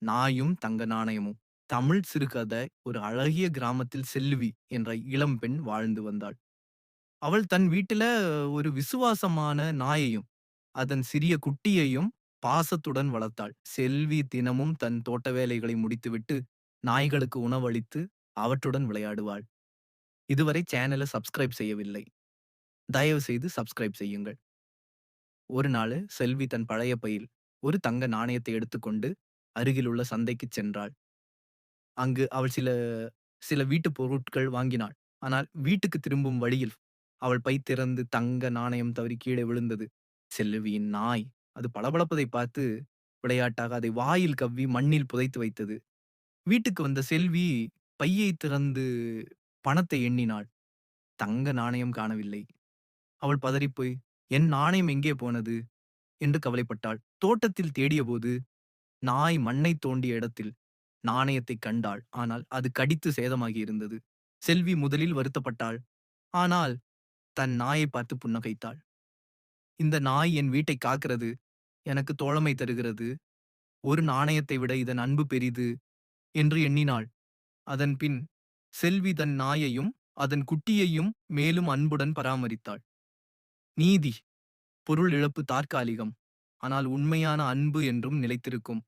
நாயும் தங்க நாணயமும். தமிழ் சிறுகதை. ஒரு அழகிய கிராமத்தில் செல்வி என்ற இளம்பெண் வாழ்ந்து வந்தாள். அவள் தன் வீட்டில ஒரு விசுவாசமான நாயையும், அதன் சிறிய குட்டியையும் பாசத்துடன் வளர்த்தாள். செல்வி தினமும் தன் தோட்ட வேலைகளை முடித்துவிட்டு, நாய்களுக்கு உணவளித்து, அவற்றுடன் விளையாடுவாள். இதுவரை சேனல சப்ஸ்கிரைப் செய்யவில்லை. தயவு செய்து சப்ஸ்கிரைப் செய்யுங்கள். ஒரு நாளு செல்வி தன் பழைய பையில் ஒரு தங்க நாணயத்தை எடுத்துக்கொண்டு அருகிலுள்ள சந்தைக்குச் சென்றாள். அங்கு அவள் சில சில வீட்டுப் பொருட்கள் வாங்கினாள். ஆனால் வீட்டுக்கு திரும்பும் வழியில் அவள் பை திறந்து தங்க நாணயம் தவறி கீழே விழுந்தது. செல்வியின் நாய் அது பளபளப்பதைப் பார்த்து விளையாட்டாக அதை வாயில் கவ்வி மண்ணில் புதைத்து வைத்தது. வீட்டுக்கு வந்த செல்வி பையை திறந்து பணத்தை எண்ணினாள். தங்க நாணயம் காணவில்லை. அவள் பதறிப்போய், "என் நாணயம் எங்கே போனது?" என்று கவலைப்பட்டாள். தோட்டத்தில் தேடியபோது நாய் மண்ணைத் தோண்டிய இடத்தில் நாணயத்தைக் கண்டாள். ஆனால் அது கடித்து சேதமாகி இருந்தது. செல்வி முதலில் வருத்தப்பட்டாள். ஆனால் தன் நாயைப் பார்த்து புன்னகைத்தாள். "இந்த நாய் என் வீட்டைக் காக்கிறது. எனக்கு தோழமை தருகிறது. ஒரு நாணயத்தை விட இதன் அன்பு பெரிது" என்று எண்ணினாள். அதன்பின் செல்வி தன் நாயையும் அதன் குட்டியையும் மேலும் அன்புடன் பராமரித்தாள். நீதி: பொருள் இழப்பு தற்காலிகம். ஆனால் உண்மையான அன்பு என்றும் நிலைத்திருக்கும்.